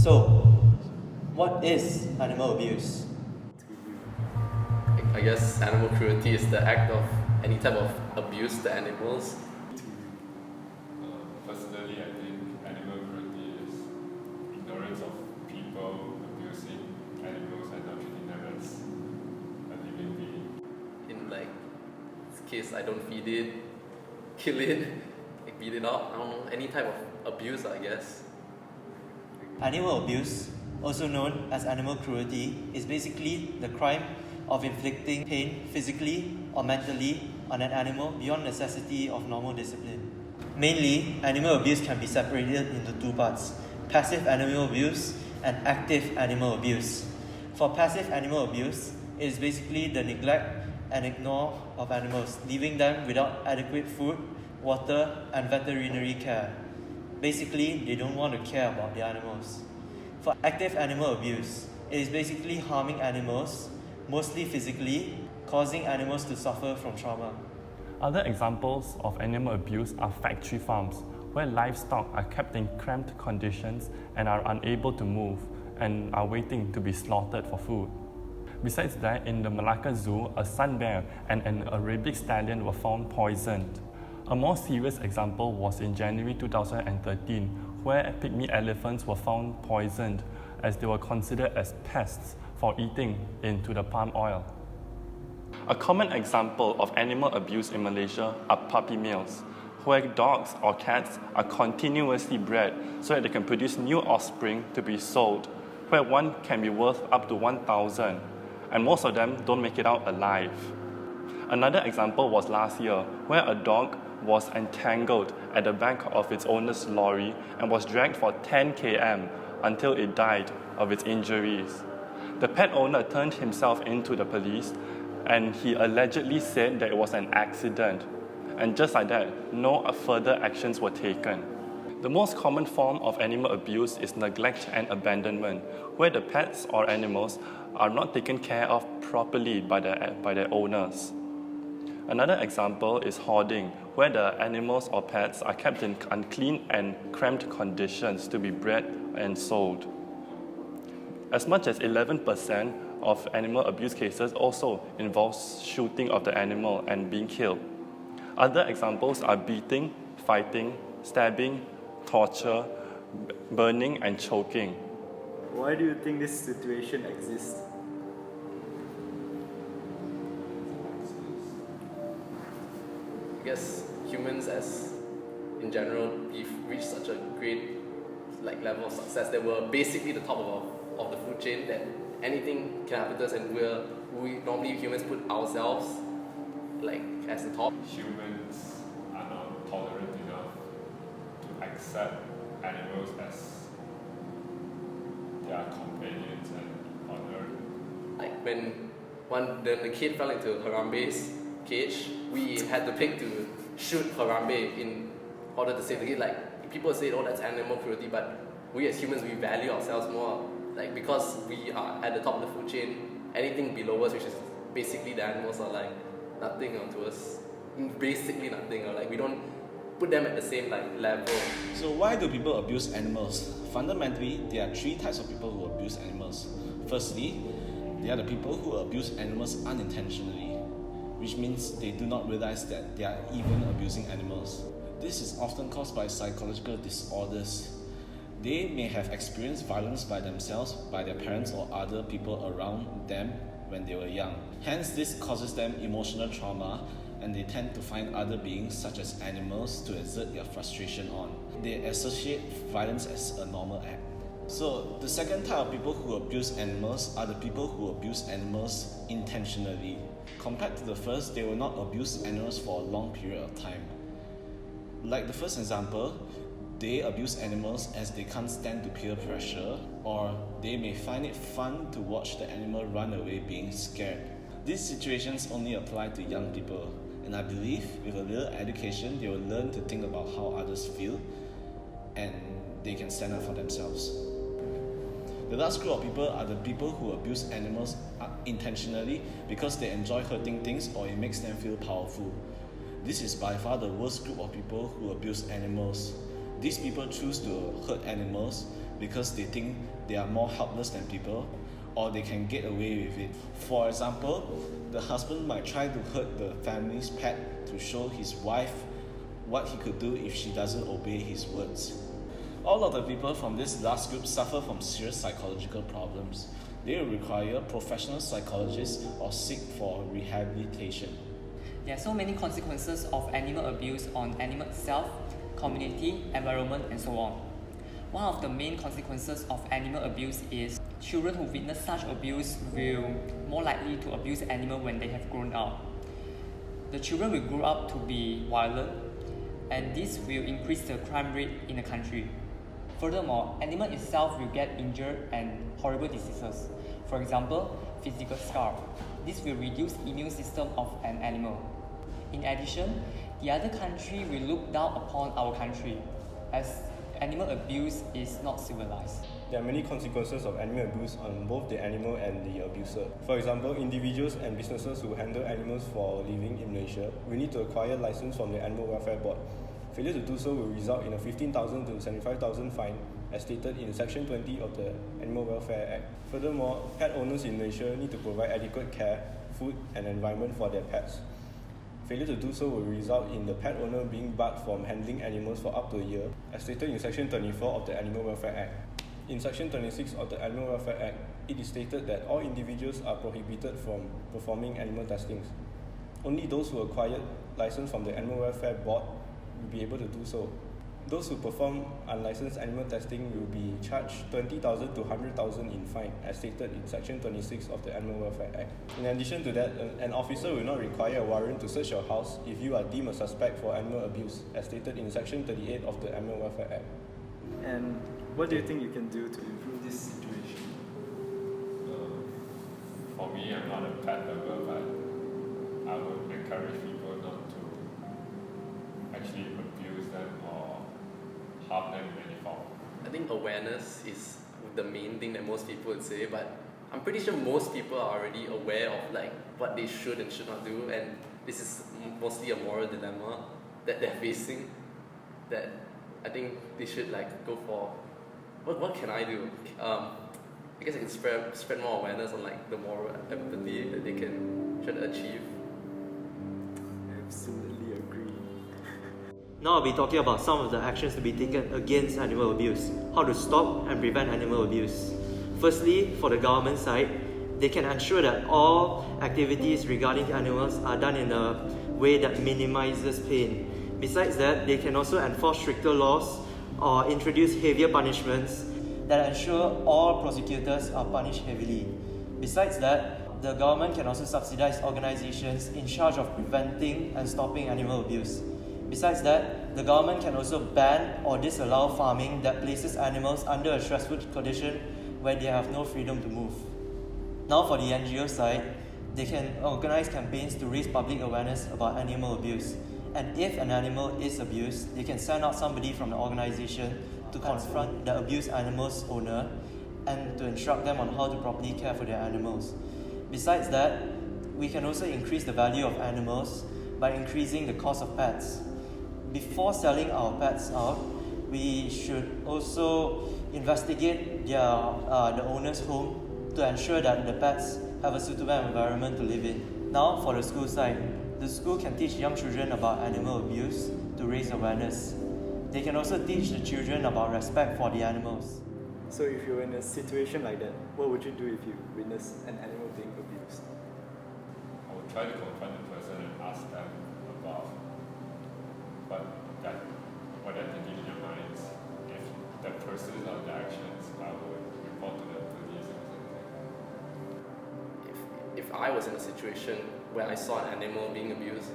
So, what is animal abuse? I guess animal cruelty is the act of any type of abuse to animals. Personally, I think animal cruelty is ignorance of people abusing animals and not treating them as a living being. In like this case, I don't feed it, kill it, like beat it up. I don't know, any type of abuse, I guess. Animal abuse, also known as animal cruelty, is basically the crime of inflicting pain physically or mentally on an animal beyond necessity of normal discipline. Mainly, animal abuse can be separated into two parts: passive animal abuse and active animal abuse. For passive animal abuse, it is basically the neglect and ignore of animals, leaving them without adequate food, water, and veterinary care. Basically, they don't want to care about the animals. For active animal abuse, it is basically harming animals, mostly physically, causing animals to suffer from trauma. Other examples of animal abuse are factory farms, where livestock are kept in cramped conditions and are unable to move and are waiting to be slaughtered for food. Besides that, in the Malacca Zoo, a sun bear and an Arabic stallion were found poisoned. A more serious example was in January 2013, where pygmy elephants were found poisoned as they were considered as pests for eating into the palm oil. A common example of animal abuse in Malaysia are puppy mills, where dogs or cats are continuously bred so that they can produce new offspring to be sold, where one can be worth up to 1,000, and most of them don't make it out alive. Another example was last year, where a dog was entangled at the back of its owner's lorry and was dragged for 10 km until it died of its injuries. The pet owner turned himself into the police and he allegedly said that it was an accident. And just like that, no further actions were taken. The most common form of animal abuse is neglect and abandonment, where the pets or animals are not taken care of properly by their owners. Another example is hoarding, where the animals or pets are kept in unclean and cramped conditions to be bred and sold. As much as 11% of animal abuse cases also involves shooting of the animal and being killed. Other examples are beating, fighting, stabbing, torture, burning, and choking. Why do you think this situation exists? I guess humans, as in general, we've reached such a great level of success that we're basically the top of the food chain, that anything can happen to us, and we normally humans put ourselves as the top. Humans are not tolerant enough to accept animals as their companions and honor. Like when the kid fell into Harambe's cage, we had to pick to shoot Harambe in order to save the kid. Like, people say, oh, that's animal cruelty, but we as humans, we value ourselves more. Like, because we are at the top of the food chain, anything below us, which is basically the animals, are like nothing to us. Basically nothing, or we don't put them at the same level. So why do people abuse animals? Fundamentally, there are three types of people who abuse animals. Firstly, they are the people who abuse animals unintentionally, which means they do not realize that they are even abusing animals. This is often caused by psychological disorders. They may have experienced violence by themselves, by their parents or other people around them when they were young. Hence, this causes them emotional trauma, and they tend to find other beings, such as animals, to exert their frustration on. They associate violence as a normal act. So, the second type of people who abuse animals are the people who abuse animals intentionally. Compared to the first, they will not abuse animals for a long period of time. Like the first example, they abuse animals as they can't stand to peer pressure, or they may find it fun to watch the animal run away being scared. These situations only apply to young people, and I believe with a little education, they will learn to think about how others feel, and they can stand up for themselves. The last group of people are the people who abuse animals intentionally because they enjoy hurting things or it makes them feel powerful. This is by far the worst group of people who abuse animals. These people choose to hurt animals because they think they are more helpless than people, or they can get away with it. For example, the husband might try to hurt the family's pet to show his wife what he could do if she doesn't obey his words. All of the people from this last group suffer from serious psychological problems. They will require professional psychologists or seek for rehabilitation. There are so many consequences of animal abuse on animal itself, community, environment, and so on. One of the main consequences of animal abuse is children who witness such abuse will more likely to abuse animals when they have grown up. The children will grow up to be violent, and this will increase the crime rate in the country. Furthermore, animal itself will get injured and horrible diseases. For example, physical scar. This will reduce immune system of an animal. In addition, the other country will look down upon our country as animal abuse is not civilized. There are many consequences of animal abuse on both the animal and the abuser. For example, individuals and businesses who handle animals for a living in Malaysia will need to acquire license from the Animal Welfare Board. Failure to do so will result in a 15,000 to 75,000 fine, as stated in Section 20 of the Animal Welfare Act. Furthermore, pet owners in Malaysia need to provide adequate care, food, and environment for their pets. Failure to do so will result in the pet owner being barred from handling animals for up to a year, as stated in Section 24 of the Animal Welfare Act. In Section 26 of the Animal Welfare Act, it is stated that all individuals are prohibited from performing animal testings. Only those who acquired license from the Animal Welfare Board will be able to do so. Those who perform unlicensed animal testing will be charged 20,000 to 100,000 in fine, as stated in Section 26 of the Animal Welfare Act. In addition to that, an officer will not require a warrant to search your house if you are deemed a suspect for animal abuse, as stated in Section 38 of the Animal Welfare Act. And what do you think you can do to improve this situation? For me, I'm not a pet lover, but I would encourage people not to actually abuse them or harm them in any form. I think awareness is the main thing that most people would say, but I'm pretty sure most people are already aware of like what they should and should not do, and this is mostly a moral dilemma that they're facing, that I think they should like go for what can I do? I guess I can spread more awareness on like the moral empathy that they can try to achieve. Absolutely agree. Now I'll be talking about some of the actions to be taken against animal abuse, how to stop and prevent animal abuse. Firstly, for the government side, they can ensure that all activities regarding animals are done in a way that minimizes pain. Besides that, they can also enforce stricter laws or introduce heavier punishments that ensure all prosecutors are punished heavily. Besides that, the government can also subsidize organizations in charge of preventing and stopping animal abuse. Besides that, the government can also ban or disallow farming that places animals under a stressful condition where they have no freedom to move. Now for the NGO side, they can organize campaigns to raise public awareness about animal abuse. And if an animal is abused, they can send out somebody from the organization to confront the abused animal's owner and to instruct them on how to properly care for their animals. Besides that, we can also increase the value of animals by increasing the cost of pets. Before selling our pets out, we should also investigate the owner's home to ensure that the pets have a suitable environment to live in. Now for the school side, the school can teach young children about animal abuse to raise awareness. They can also teach the children about respect for the animals. So if you're in a situation like that, what would you do if you witness an animal being abused? I would try to confront the person and ask them about what they're thinking in their minds. If that person or the actions, I would report to the police or something. If I was in a situation where I saw an animal being abused,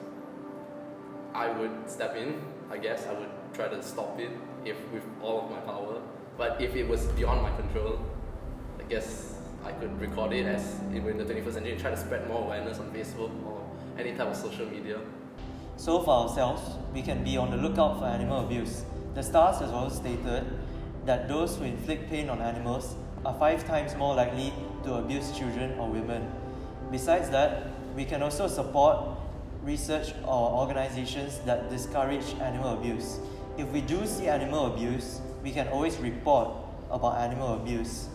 I would step in. I guess I would try to stop it with all of my power. But if it was beyond my control, I guess I could record it as if we're in the 21st century and try to spread more awareness on Facebook or any type of social media. So for ourselves, we can be on the lookout for animal abuse. The STARS has also stated that those who inflict pain on animals are 5 times more likely to abuse children or women. Besides that, we can also support research or organizations that discourage animal abuse. If we do see animal abuse, we can always report about animal abuse.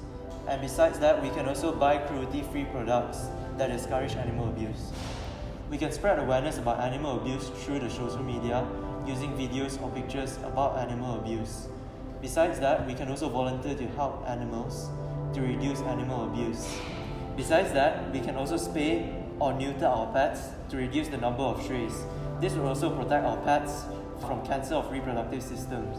And besides that, we can also buy cruelty-free products that discourage animal abuse. We can spread awareness about animal abuse through the social media using videos or pictures about animal abuse. Besides that, we can also volunteer to help animals to reduce animal abuse. Besides that, we can also spay or neuter our pets to reduce the number of strays. This will also protect our pets from cancer of reproductive systems.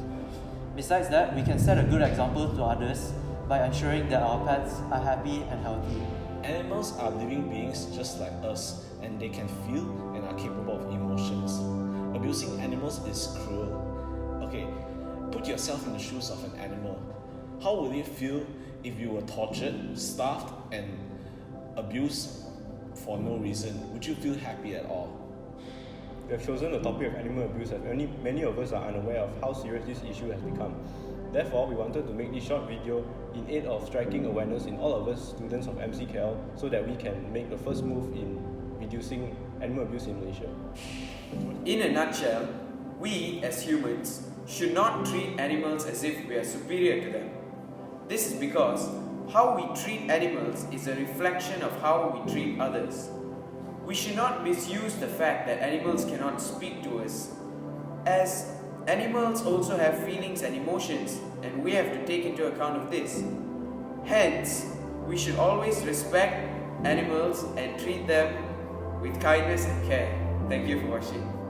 Besides that, we can set a good example to others by ensuring that our pets are happy and healthy. Animals are living beings just like us, and they can feel and are capable of emotions. Abusing animals is cruel. Okay, put yourself in the shoes of an animal. How would it feel if you were tortured, starved, and abused for no reason? Would you feel happy at all? We have chosen the topic of animal abuse as many of us are unaware of how serious this issue has become. Therefore, we wanted to make this short video in aid of striking awareness in all of us students of MCKL so that we can make the first move in reducing animal abuse in Malaysia. In a nutshell, we as humans should not treat animals as if we are superior to them. This is because how we treat animals is a reflection of how we treat others. We should not misuse the fact that animals cannot speak to us, as animals also have feelings and emotions, and we have to take into account of this. Hence, we should always respect animals and treat them with kindness and care. Thank you for watching.